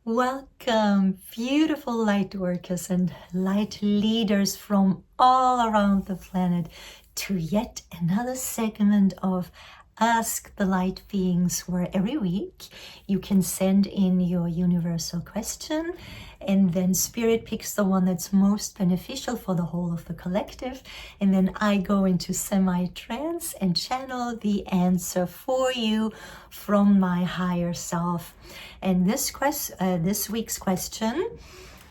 Welcome, beautiful light workers and light leaders from all around the planet, to yet another segment of Ask the Light Beings, where every week you can send in your universal question, and then Spirit picks the one that's most beneficial for the whole of the collective, and then I go into semi-trance and channel the answer for you from my higher self. And this week's question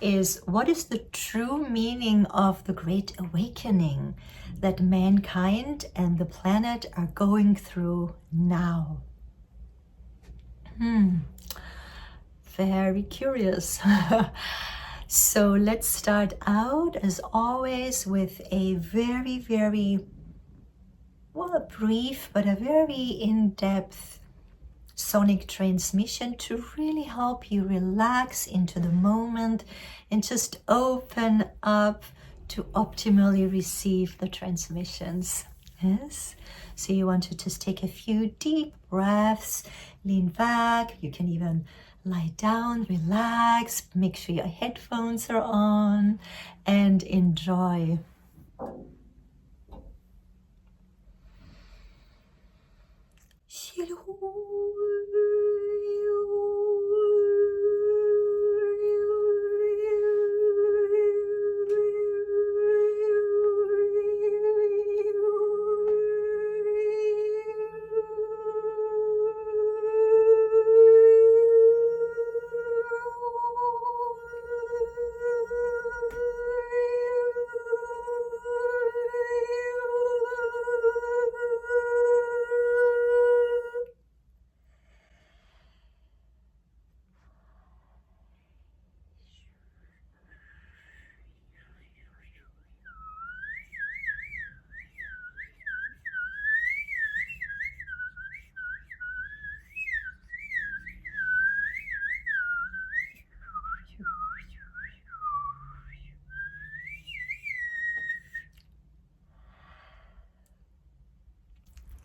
is, what is the true meaning of the Great Awakening that mankind and the planet are going through now? Very curious. So let's start out, as always, with a very, well, a brief but a very in-depth sonic transmission to really help you relax into the moment and just open up to optimally receive the transmissions. Yes, so you want to just take a few deep breaths, lean back. You can even lie down, relax, make sure your headphones are on, and enjoy.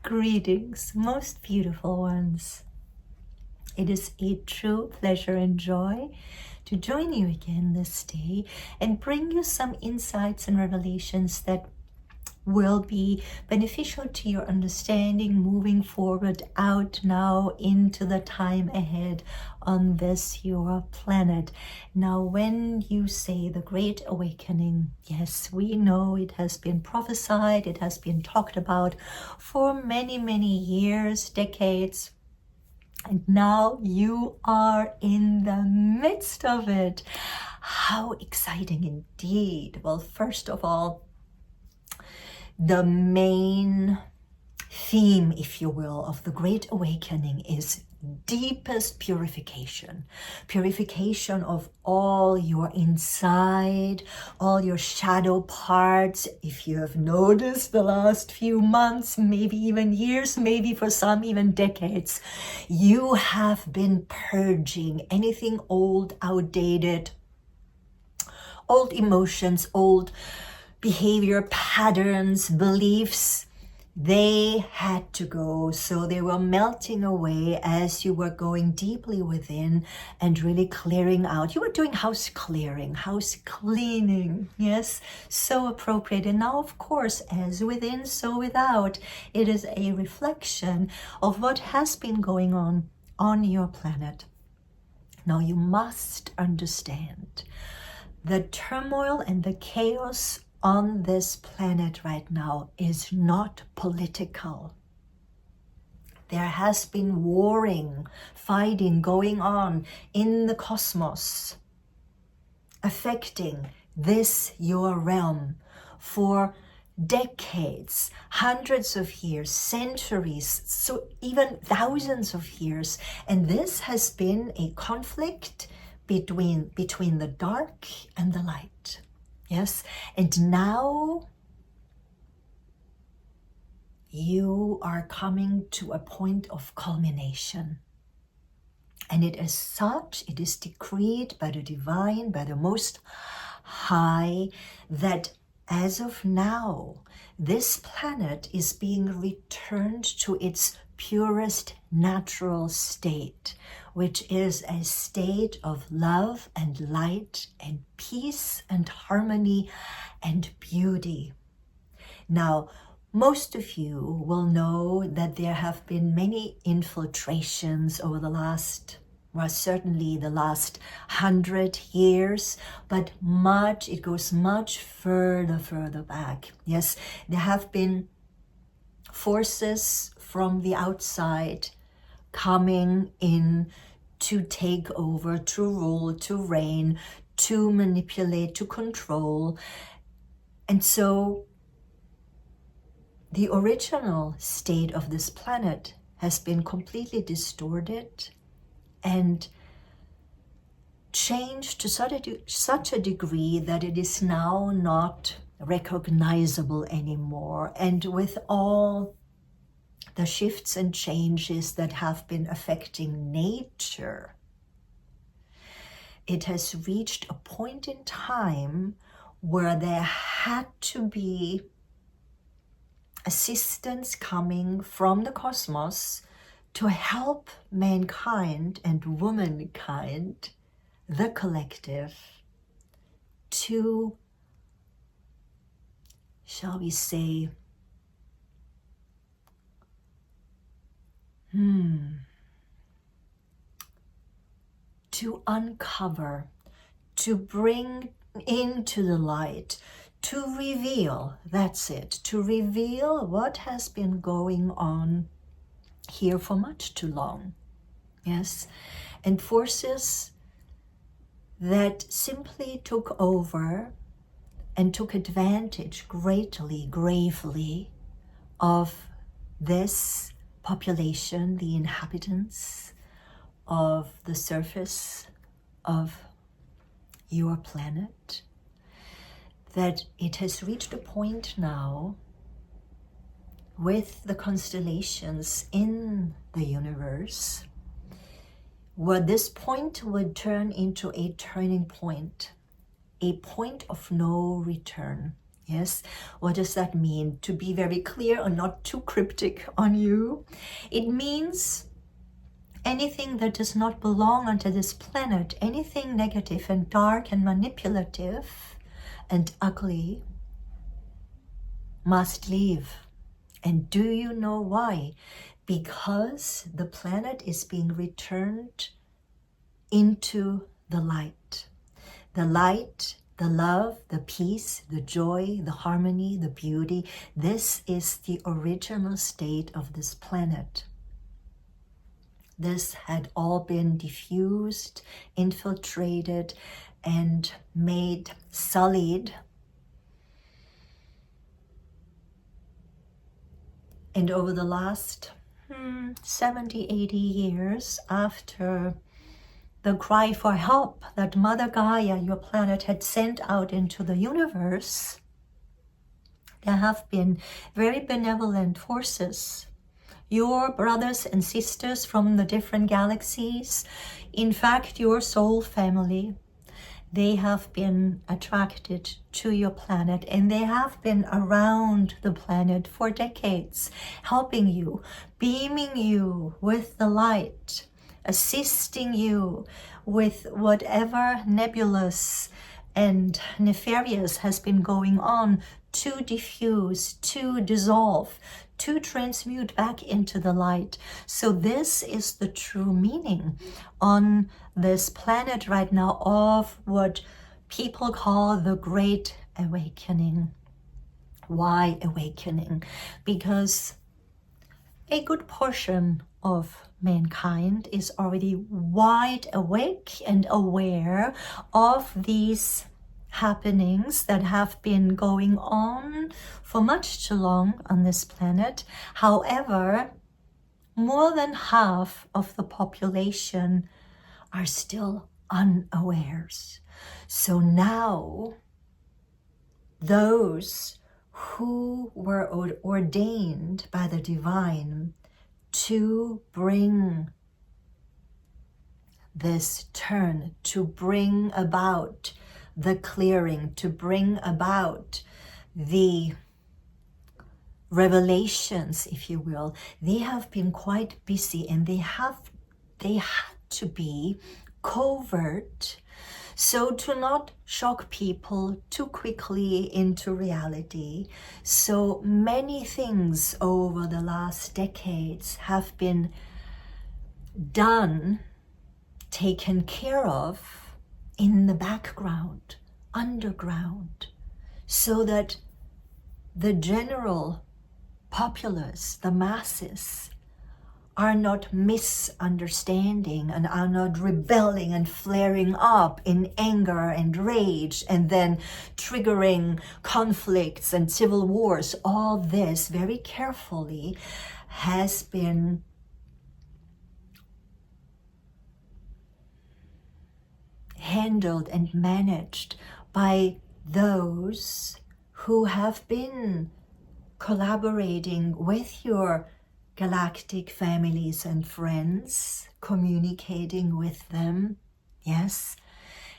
Greetings, most beautiful ones. It is a true pleasure and joy to join you again this day and bring you some insights and revelations that will be beneficial to your understanding moving forward out now into the time ahead on this your planet. Now, when you say the Great Awakening, yes, we know it has been prophesied, it has been talked about for many years, decades, and now you are in the midst of it. How exciting indeed. Well, first of all, the main theme, if you will, of the Great Awakening is deepest purification. Purification of all your inside, all your shadow parts. If you have noticed the last few months, maybe even years, maybe for some even decades, you have been purging anything old, outdated, old emotions, old behavior patterns, beliefs. They had to go, so they were melting away as you were going deeply within and really clearing out. You were doing house clearing, house cleaning, yes, so appropriate. And now, of course, as within, so without, it is a reflection of what has been going on your planet. Now, you must understand the turmoil and the chaos on this planet right now is not political. There has been warring, fighting going on in the cosmos, affecting this your realm for decades, hundreds of years, centuries, so even thousands of years. And this has been a conflict between the dark and the light. Yes, and now you are coming to a point of culmination. And it is such, it is decreed by the divine, by the Most High, that as of now, this planet is being returned to its purest natural state, which is a state of love and light and peace and harmony and beauty. Now, most of you will know that there have been many infiltrations over the last, well, certainly the last 100 years, but it goes much further back. Yes, there have been forces from the outside coming in to take over, to rule, to reign, to manipulate, to control. And so the original state of this planet has been completely distorted and changed to such a degree that it is now not recognizable anymore. And with all the shifts and changes that have been affecting nature, it has reached a point in time where there had to be assistance coming from the cosmos to help mankind and womankind, the collective, to, shall we say, to uncover, to bring into the light, to reveal, that's it, to reveal what has been going on here for much too long. Yes, and forces that simply took over and took advantage greatly, gravely of this population, the inhabitants of the surface of your planet, that it has reached a point now with the constellations in the universe where this point would turn into a turning point, a point of no return. Yes, what does that mean? To be very clear and not too cryptic on you, it means anything that does not belong onto this planet, anything negative and dark and manipulative and ugly, must leave. And do you know why? Because the planet is being returned into the light. The light, the love, the peace, the joy, the harmony, the beauty. This is the original state of this planet. This had all been diffused, infiltrated, and made sullied. And over the last 70, 80 years, after the cry for help that Mother Gaia, your planet, had sent out into the universe, there have been very benevolent forces, your brothers and sisters from the different galaxies, in fact, your soul family. They have been attracted to your planet, and they have been around the planet for decades, helping you, beaming you with the light, assisting you with whatever nebulous and nefarious has been going on to diffuse, to dissolve, to transmute back into the light. So this is the true meaning on this planet right now of what people call the Great Awakening. Why awakening? Because a good portion of mankind is already wide awake and aware of these happenings that have been going on for much too long on this planet. However, more than half of the population are still unawares. So now, those who were ordained by the divine to bring this turn, to bring about the clearing, to bring about the revelations, if you will, they have been quite busy, and they had to be covert, so to not shock people too quickly into reality. So many things over the last decades have been done, taken care of in the background, underground, so that the general populace, the masses, are not misunderstanding and are not rebelling and flaring up in anger and rage and then triggering conflicts and civil wars. All this very carefully has been handled and managed by those who have been collaborating with your galactic families and friends, communicating with them, yes,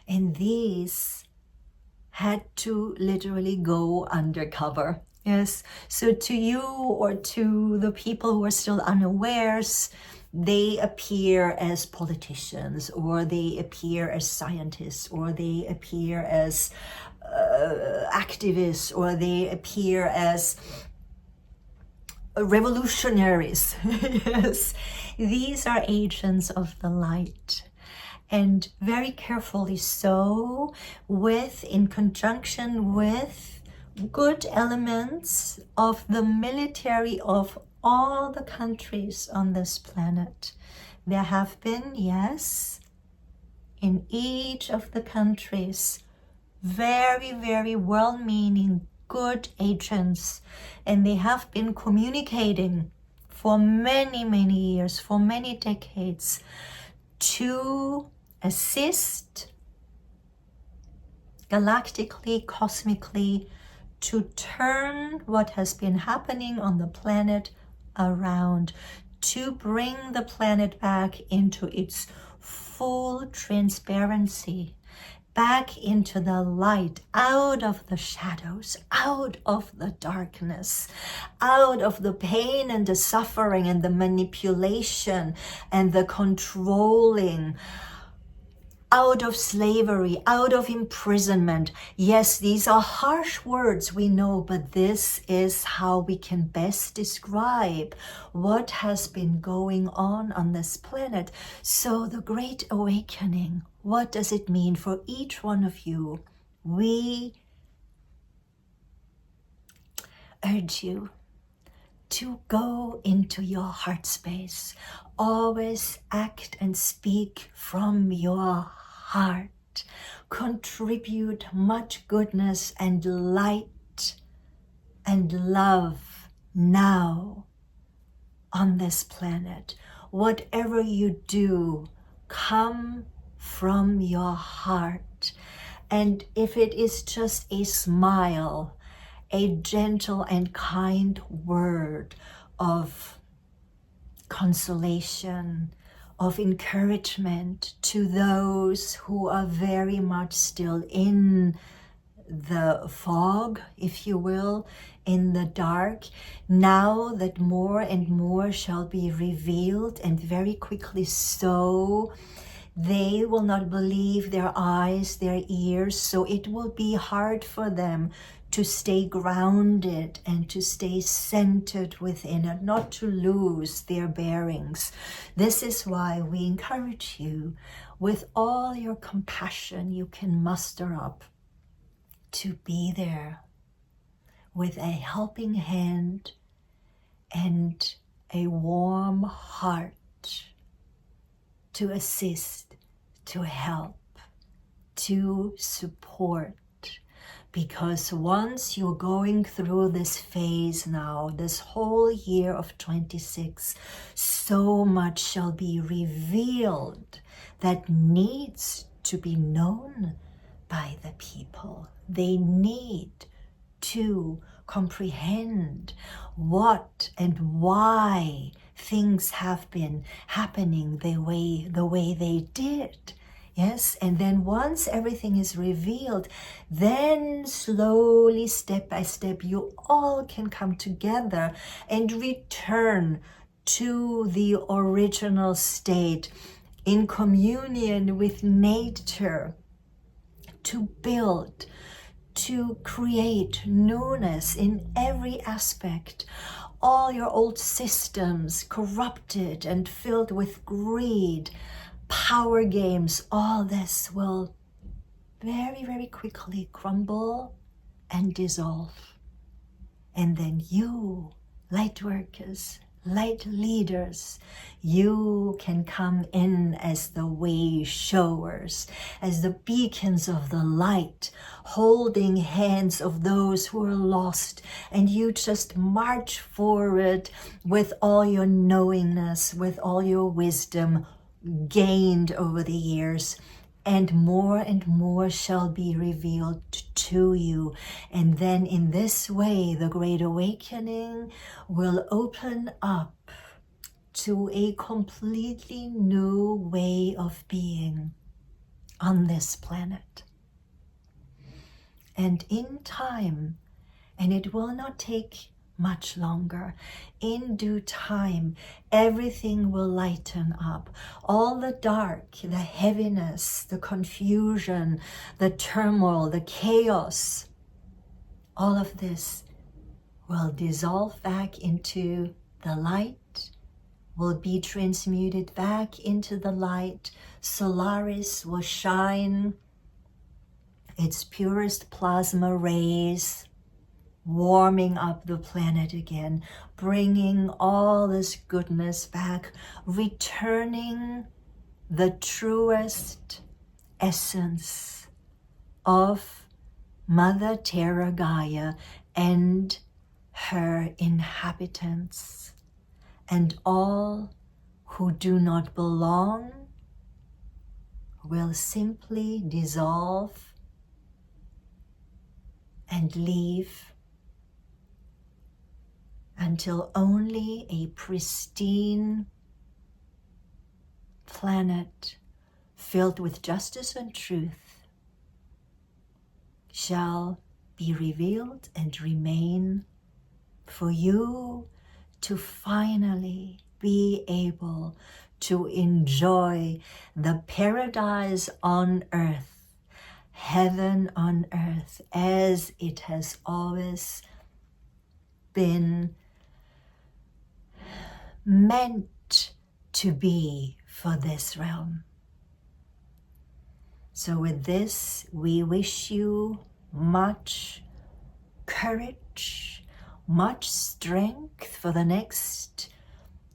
and these had to literally go undercover, yes. So to you or to the people who are still unawares, they appear as politicians, or they appear as scientists, or they appear as activists, or they appear as revolutionaries. Yes, these are agents of the light, and very carefully so, in conjunction with good elements of the military of all the countries on this planet. There have been, yes, in each of the countries, very, very well-meaning, good agents, and they have been communicating for many, many years, for many decades, to assist galactically, cosmically, to turn what has been happening on the planet around, to bring the planet back into its full transparency, back into the light, out of the shadows, out of the darkness, out of the pain and the suffering and the manipulation and the controlling, out of slavery, out of imprisonment. Yes, these are harsh words, we know, but this is how we can best describe what has been going on this planet. So the Great Awakening, what does it mean for each one of you? We urge you to go into your heart space. Always act and speak from your heart. Contribute much goodness and light and love now on this planet. Whatever you do, come from your heart. And if it is just a smile, a gentle and kind word of consolation, of encouragement to those who are very much still in the fog, if you will, in the dark, now that more and more shall be revealed, and very quickly so, they will not believe their eyes, their ears, so it will be hard for them to stay grounded and to stay centered within and not to lose their bearings. This is why we encourage you with all your compassion you can muster up to be there with a helping hand and a warm heart to assist, to help, to support. Because once you're going through this phase now, this whole year of 26, so much shall be revealed that needs to be known by the people. They need to comprehend what and why things have been happening the way they did. Yes, and then once everything is revealed, then slowly, step by step, you all can come together and return to the original state in communion with nature, to build, to create newness in every aspect. All your old systems corrupted and filled with greed, power games, all this will very, very quickly crumble and dissolve. And then you, light workers, light leaders, you can come in as the way showers, as the beacons of the light, holding hands of those who are lost, and you just march forward with all your knowingness, with all your wisdom gained over the years, and more shall be revealed to you. And then in this way, the Great Awakening will open up to a completely new way of being on this planet. And in time, and it will not take much longer, in due time, everything will lighten up. All the dark, the heaviness, the confusion, the turmoil, the chaos, all of this will dissolve back into the light, will be transmuted back into the light. Solaris will shine its purest plasma rays, warming up the planet again, bringing all this goodness back, returning the truest essence of Mother Terra Gaia and her inhabitants. And all who do not belong will simply dissolve and leave, until only a pristine planet filled with justice and truth shall be revealed and remain for you to finally be able to enjoy the paradise on earth, heaven on earth, as it has always been meant to be for this realm. So with this, we wish you much courage, much strength for the next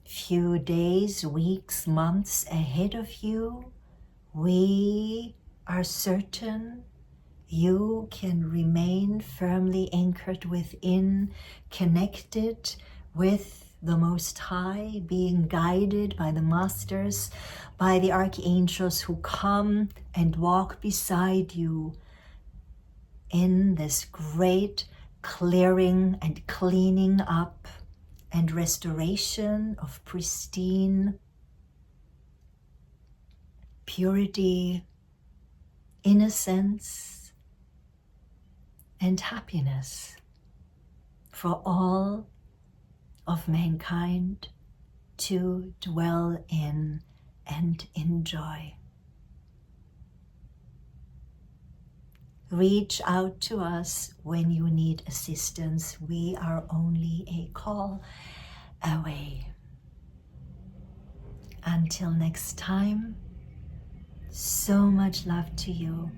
few days, weeks, months ahead of you. We are certain you can remain firmly anchored within, connected with the Most High, being guided by the Masters, by the archangels who come and walk beside you in this great clearing and cleaning up and restoration of pristine purity, innocence, and happiness for all of mankind to dwell in and enjoy. Reach out to us when you need assistance. We are only a call away. Until next time, so much love to you.